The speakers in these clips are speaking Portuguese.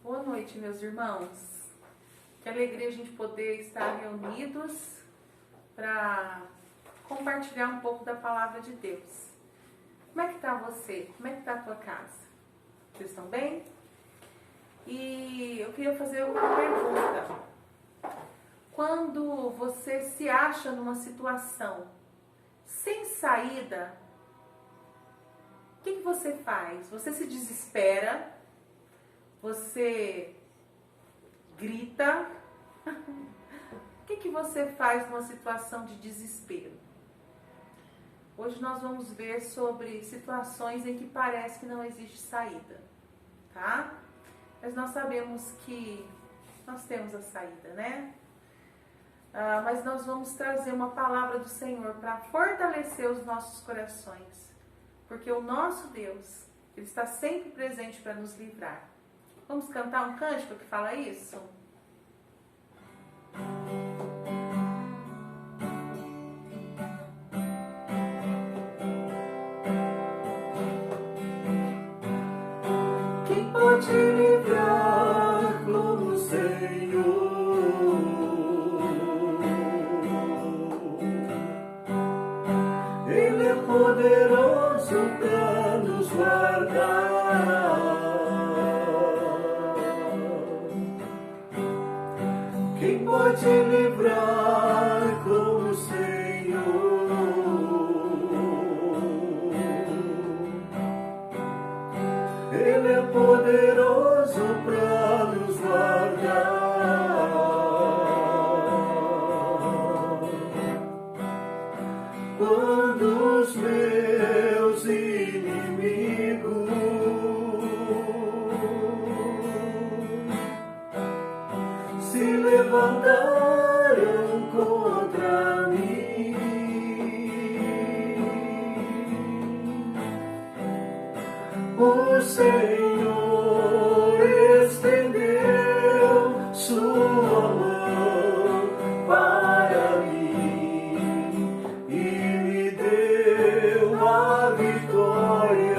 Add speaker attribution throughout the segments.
Speaker 1: Boa noite, meus irmãos. Que alegria a gente poder estar reunidos para compartilhar um pouco da palavra de Deus. Como é que está você? Como é que está a tua casa? Vocês estão bem? E eu queria fazer uma pergunta. Quando você se acha numa situação sem saída, o que você faz? Você se desespera? Você grita? O que você faz numa situação de desespero? Hoje nós vamos ver sobre situações em que parece que não existe saída, tá? Mas nós sabemos que nós temos a saída, né? Mas nós vamos trazer uma palavra do Senhor para fortalecer os nossos corações, porque o nosso Deus, Ele está sempre presente para nos livrar. Vamos cantar um cântico que fala isso?
Speaker 2: Quem pode livrar como o Senhor? Ele é poderoso para nos guardar. Quem pode livrar como o Senhor? Ele é poderoso para nos guardar. Quando os meus inimigos se levantaram contra mim, o Senhor estendeu sua mão para mim e me deu a vitória.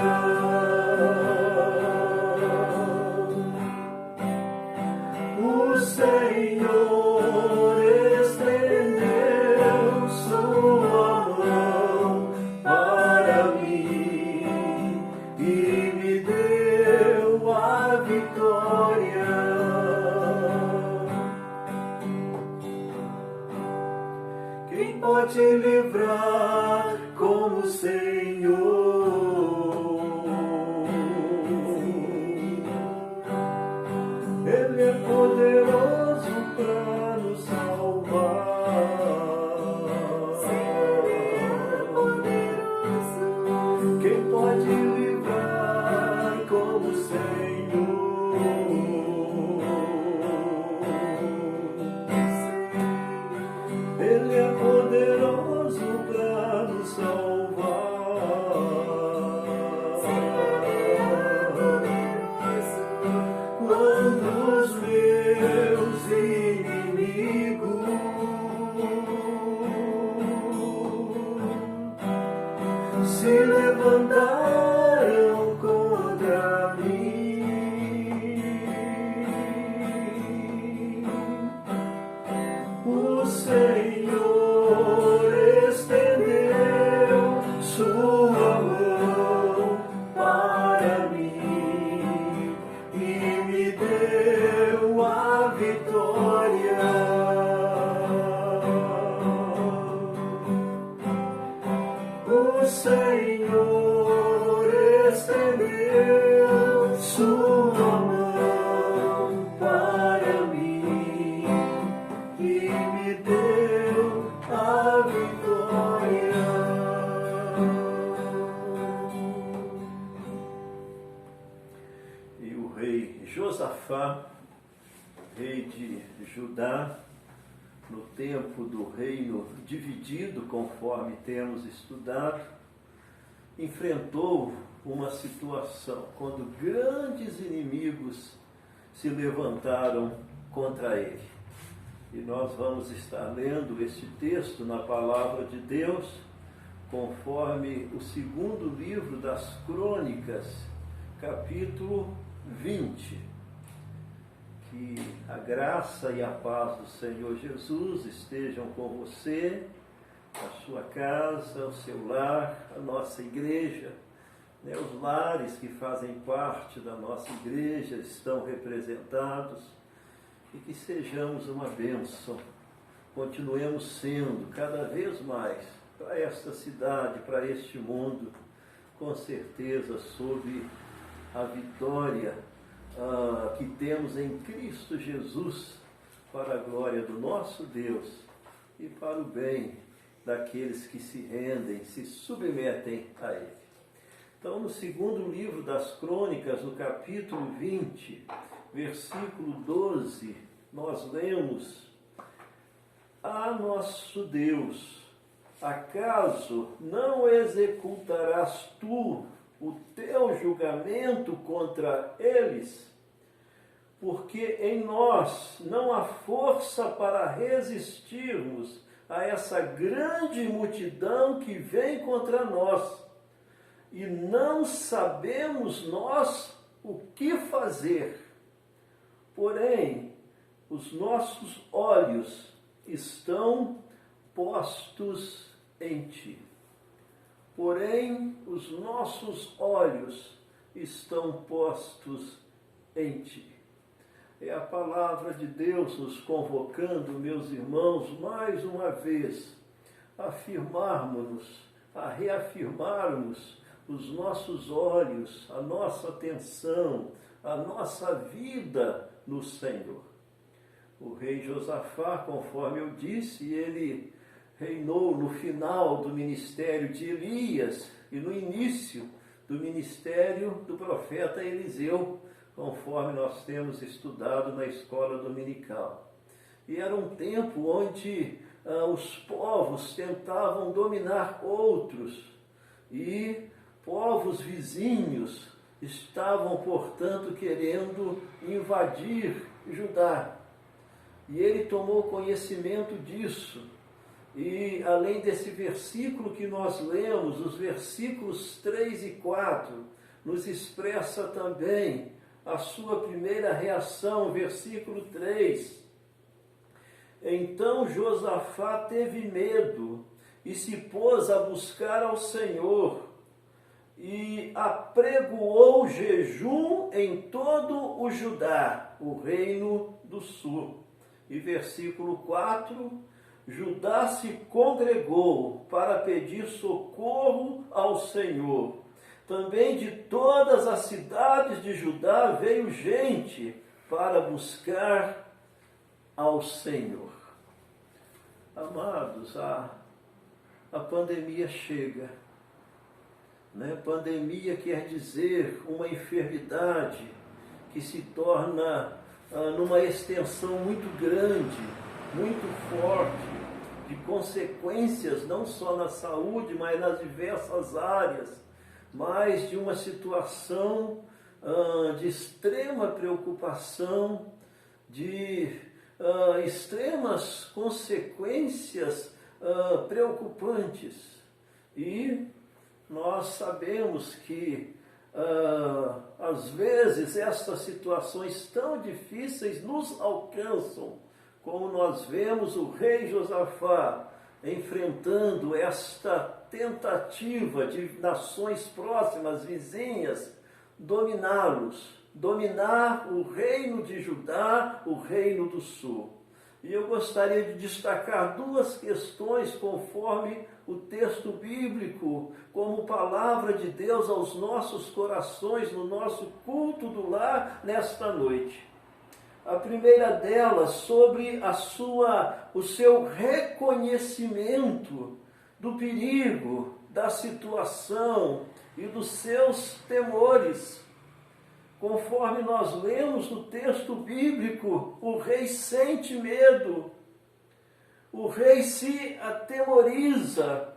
Speaker 2: O Senhor estendeu sua mão para mim e me deu a vitória. Quem pode livrar como o Senhor? Ele é poderoso para nos salvar. Ele é poderoso. Quem pode livrar como o Senhor? Ele é poderoso para nos salvar. Quando os meus inimigos se levantaram contra mim, o Senhor estendeu sua mão para mim e me deu a vitória. O Senhor estendeu sua mão para mim e me deu a vitória. E o rei Josafá, rei de Judá, no tempo do reino dividido, conforme temos estudado, enfrentou uma situação quando grandes inimigos se levantaram contra ele. E nós vamos estar lendo este texto na palavra de Deus, conforme o segundo livro das Crônicas, capítulo 20. Que a graça e a paz do Senhor Jesus estejam com você, a sua casa, o seu lar, a nossa igreja, né? Os lares que fazem parte da nossa igreja estão representados, e que sejamos uma bênção, continuemos sendo cada vez mais para esta cidade, para este mundo, com certeza sob a vitória que temos em Cristo Jesus, para a glória do nosso Deus e para o bem daqueles que se rendem, se submetem a Ele. Então, no segundo livro das Crônicas, no capítulo 20, versículo 12, nós lemos: Ah, nosso Deus, acaso não executarás tu o teu julgamento contra eles? Porque em nós não há força para resistirmos a essa grande multidão que vem contra nós, e não sabemos nós o que fazer. Porém, os nossos olhos estão postos em ti. Porém, os nossos olhos estão postos em ti. É a palavra de Deus nos convocando, meus irmãos, mais uma vez, a reafirmarmos os nossos olhos, a nossa atenção, a nossa vida no Senhor. O rei Josafá, conforme eu disse, ele reinou no final do ministério de Elias e no início do ministério do profeta Eliseu, conforme nós temos estudado na escola dominical. E era um tempo onde os povos tentavam dominar outros, e povos vizinhos estavam, portanto, querendo invadir Judá. E ele tomou conhecimento disso. E além desse versículo que nós lemos, os versículos 3 e 4, nos expressa também a sua primeira reação, versículo 3. Então Josafá teve medo e se pôs a buscar ao Senhor, e apregoou jejum em todo o Judá, o reino do sul. E versículo 4, Judá se congregou para pedir socorro ao Senhor. Também de todas as cidades de Judá veio gente para buscar ao Senhor. Amados, a pandemia chega. Né? Pandemia quer dizer uma enfermidade que se torna numa extensão muito grande, muito forte, de consequências não só na saúde, mas nas diversas áreas, mas de uma situação de extrema preocupação, de extremas consequências preocupantes. E nós sabemos que às vezes estas situações tão difíceis nos alcançam, como nós vemos o rei Josafá enfrentando esta tentativa de nações próximas, vizinhas, dominar o reino de Judá, o reino do sul. E eu gostaria de destacar duas questões conforme o texto bíblico, como palavra de Deus aos nossos corações, no nosso culto do lar, nesta noite. A primeira delas, sobre o seu reconhecimento do perigo, da situação e dos seus temores. Conforme nós lemos no texto bíblico, o rei sente medo, o rei se atemoriza,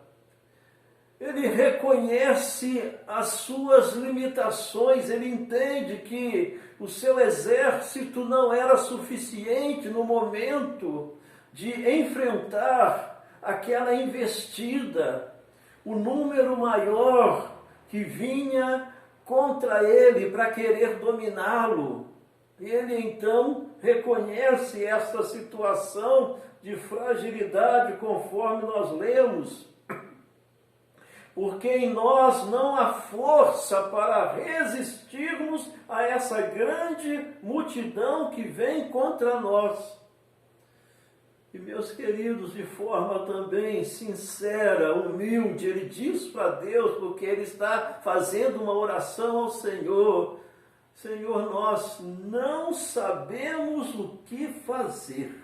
Speaker 2: ele reconhece as suas limitações, ele entende que o seu exército não era suficiente no momento de enfrentar aquela investida, o número maior que vinha contra ele para querer dominá-lo. ele então reconhece esta situação de fragilidade, conforme nós lemos, porque em nós não há força para resistirmos a essa grande multidão que vem contra nós. E, meus queridos, de forma também sincera, humilde, ele diz para Deus, porque ele está fazendo uma oração ao Senhor: Senhor, nós não sabemos o que fazer.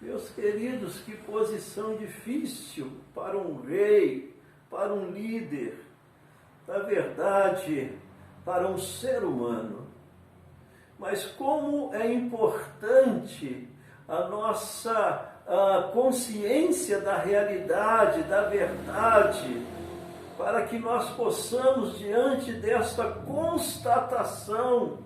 Speaker 2: Meus queridos, que posição difícil para um rei, para um líder, na verdade, para um ser humano. Mas como é importante a nossa consciência da realidade, da verdade, para que nós possamos, diante desta constatação,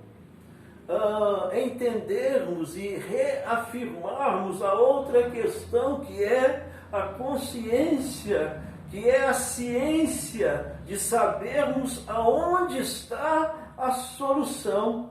Speaker 2: entendermos e reafirmarmos a outra questão, que é a consciência, que é a ciência de sabermos aonde está a solução.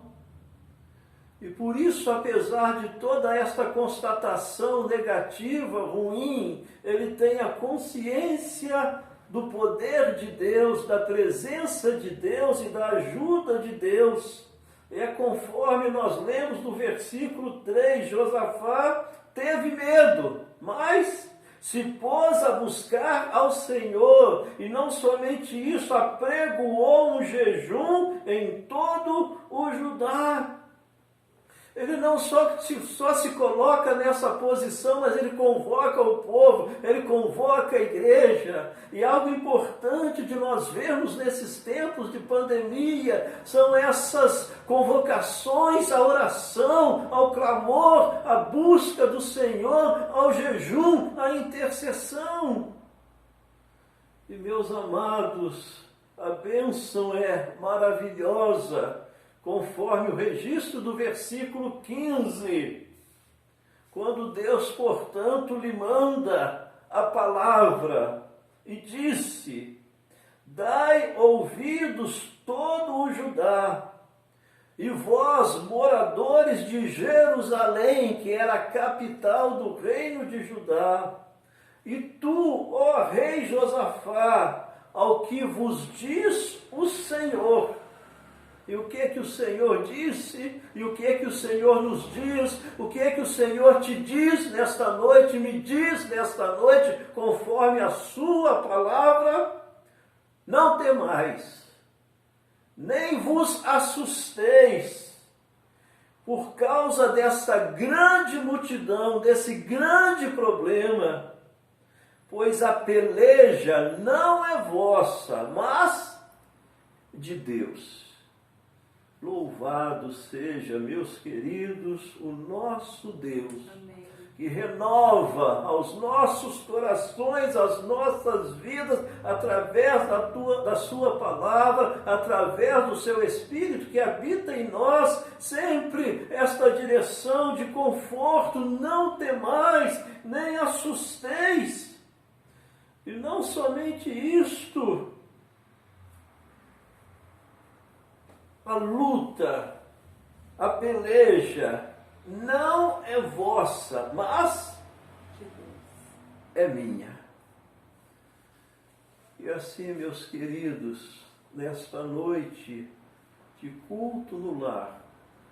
Speaker 2: E por isso, apesar de toda esta constatação negativa, ruim, ele tem a consciência do poder de Deus, da presença de Deus e da ajuda de Deus. É conforme nós lemos no versículo 3, Josafá teve medo, mas se pôs a buscar ao Senhor, e não somente isso, apregoou um jejum em todo o Judá. Ele não só se coloca nessa posição, mas ele convoca o povo, ele convoca a igreja. E algo importante de nós vermos nesses tempos de pandemia são essas convocações à oração, ao clamor, à busca do Senhor, ao jejum, à intercessão. E, meus amados, a bênção é maravilhosa, conforme o registro do versículo 15, quando Deus, portanto, lhe manda a palavra e disse: dai ouvidos todo o Judá, e vós, moradores de Jerusalém, que era a capital do reino de Judá, e tu, ó rei Josafá, ao que vos diz o Senhor. E o que é que o Senhor disse? E o que é que o Senhor nos diz? O que é que o Senhor te diz nesta noite, me diz nesta noite, conforme a sua palavra? Não temais, nem vos assusteis, por causa desta grande multidão, desse grande problema, pois a peleja não é vossa, mas de Deus. Louvado seja, meus queridos, o nosso Deus. Amém. Que renova aos nossos corações, as nossas vidas, através da sua palavra, através do seu Espírito que habita em nós, sempre esta direção de conforto: não temais, nem assusteis. E não somente isto, a luta, a peleja não é vossa, mas é minha. E assim, meus queridos, nesta noite de culto no lar,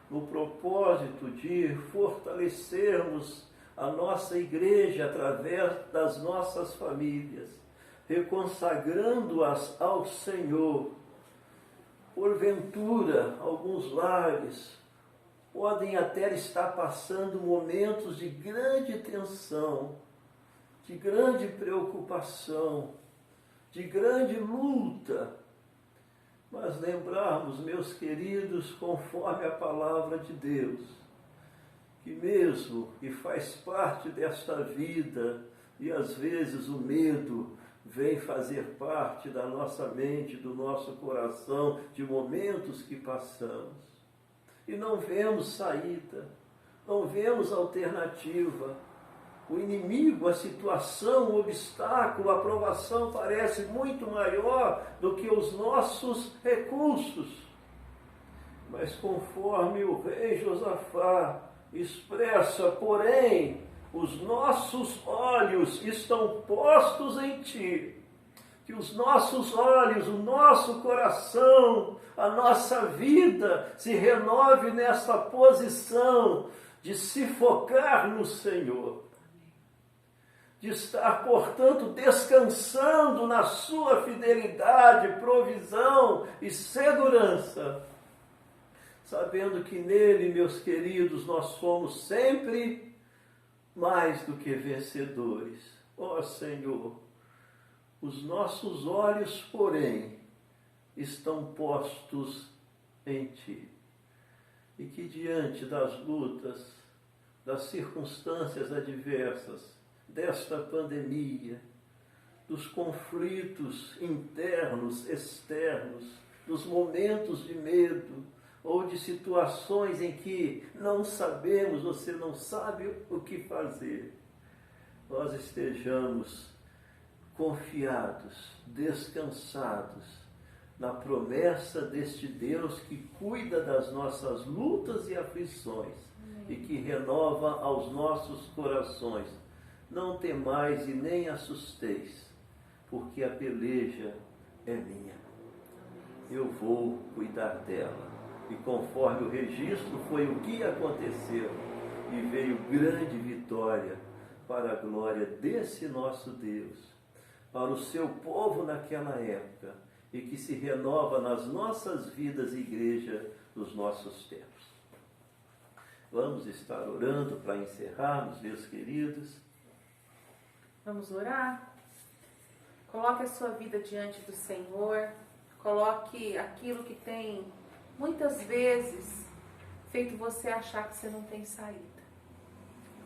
Speaker 2: no propósito de fortalecermos a nossa igreja através das nossas famílias, reconsagrando-as ao Senhor. Porventura, alguns lares podem até estar passando momentos de grande tensão, de grande preocupação, de grande luta. Mas lembrarmos, meus queridos, conforme a palavra de Deus, que mesmo que faz parte desta vida, e às vezes o medo vem fazer parte da nossa mente, do nosso coração, de momentos que passamos. E não vemos saída, não vemos alternativa. O inimigo, a situação, o obstáculo, a provação parece muito maior do que os nossos recursos. Mas conforme o rei Josafá expressa, porém, os nossos olhos estão postos em ti. Que os nossos olhos, o nosso coração, a nossa vida se renove nessa posição de se focar no Senhor. De estar, portanto, descansando na sua fidelidade, provisão e segurança. Sabendo que nele, meus queridos, nós somos sempre mais do que vencedores. Ó Senhor, os nossos olhos, porém, estão postos em Ti. E que diante das lutas, das circunstâncias adversas, desta pandemia, dos conflitos internos, externos, dos momentos de medo, ou de situações em que não sabemos, você não sabe o que fazer, nós estejamos confiados, descansados na promessa deste Deus que cuida das nossas lutas e aflições e que renova aos nossos corações. Não temais e nem assusteis, porque a peleja é minha. Eu vou cuidar dela. E conforme o registro foi o que aconteceu, e veio grande vitória para a glória desse nosso Deus, para o seu povo naquela época, e que se renova nas nossas vidas, igreja, dos nossos tempos. Vamos estar orando para encerrarmos, meus queridos.
Speaker 1: Vamos orar? Coloque a sua vida diante do Senhor, coloque aquilo que tem muitas vezes feito você achar que você não tem saída.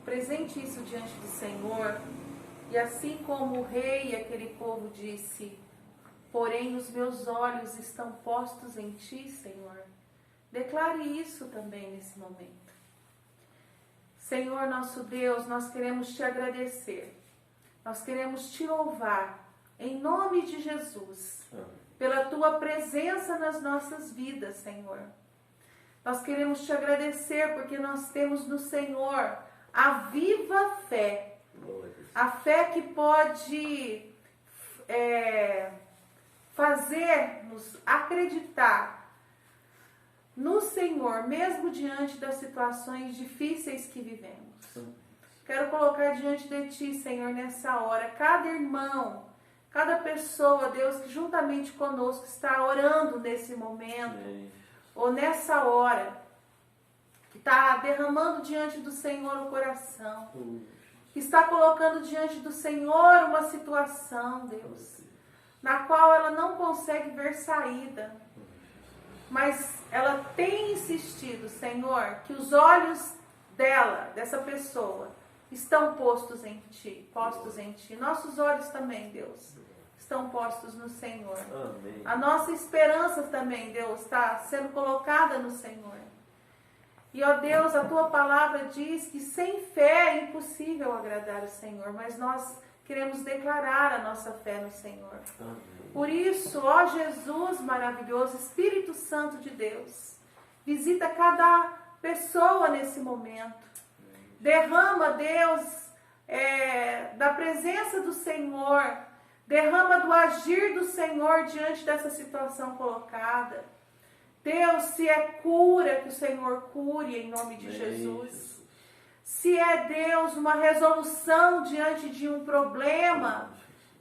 Speaker 1: Presente isso diante do Senhor, e assim como o rei e aquele povo disse, porém os meus olhos estão postos em Ti, Senhor. Declare isso também nesse momento. Senhor nosso Deus, nós queremos Te agradecer, nós queremos Te louvar, em nome de Jesus, pela Tua presença nas nossas vidas, Senhor. Nós queremos Te agradecer porque nós temos no Senhor a viva fé. A fé que pode fazer-nos acreditar no Senhor, mesmo diante das situações difíceis que vivemos. Quero colocar diante de Ti, Senhor, nessa hora, cada irmão, cada pessoa, Deus, que juntamente conosco está orando nesse momento, ou nessa hora, que está derramando diante do Senhor o coração, que está colocando diante do Senhor uma situação, Deus, na qual ela não consegue ver saída, mas ela tem insistido, Senhor, que os olhos dela, dessa pessoa, estão postos em Ti. Nossos olhos também, Deus, estão postos no Senhor.
Speaker 2: Amém.
Speaker 1: A nossa esperança também, Deus, está sendo colocada no Senhor. E, ó Deus, a Tua palavra diz que sem fé é impossível agradar o Senhor, mas nós queremos declarar a nossa fé no Senhor.
Speaker 2: Amém.
Speaker 1: Por isso, ó Jesus maravilhoso, Espírito Santo de Deus, visita cada pessoa nesse momento. Derrama, Deus, da presença do Senhor, derrama do agir do Senhor diante dessa situação colocada. Deus, se é cura, que o Senhor cure em nome de Jesus. Se é, Deus, uma resolução diante de um problema,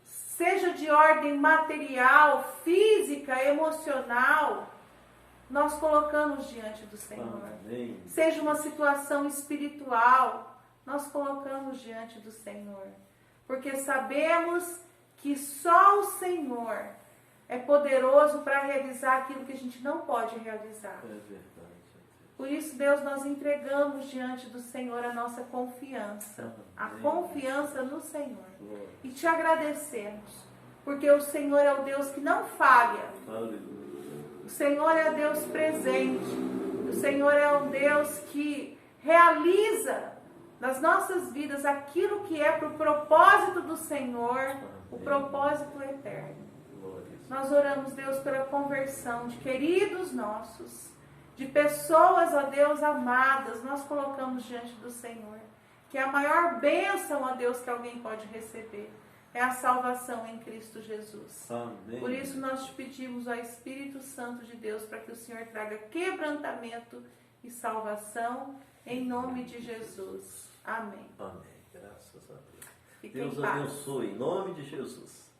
Speaker 1: seja de ordem material, física, emocional, nós colocamos diante do Senhor.
Speaker 2: Amém.
Speaker 1: Seja uma situação espiritual, nós colocamos diante do Senhor. Porque sabemos que só o Senhor é poderoso para realizar aquilo que a gente não pode realizar.
Speaker 2: É verdade.
Speaker 1: Por isso, Deus, nós entregamos diante do Senhor a nossa confiança. A confiança no Senhor. E Te agradecemos, porque o Senhor é o Deus que não falha.
Speaker 2: Aleluia.
Speaker 1: O Senhor é o Deus presente. O Senhor é o Deus que realiza nas nossas vidas aquilo que é para o propósito do Senhor, o propósito eterno. Nós oramos, Deus, pela conversão de queridos nossos, de pessoas, ó Deus, amadas, nós colocamos diante do Senhor. Que a maior bênção, ó Deus, que alguém pode receber é a salvação em Cristo Jesus.
Speaker 2: Amém.
Speaker 1: Por isso nós te pedimos ao Espírito Santo de Deus para que o Senhor traga quebrantamento e salvação em nome de Jesus. Amém.
Speaker 2: Amém. Graças a Deus.
Speaker 1: Fiquem em
Speaker 2: Deus
Speaker 1: paz.
Speaker 2: abençoe em nome de Jesus.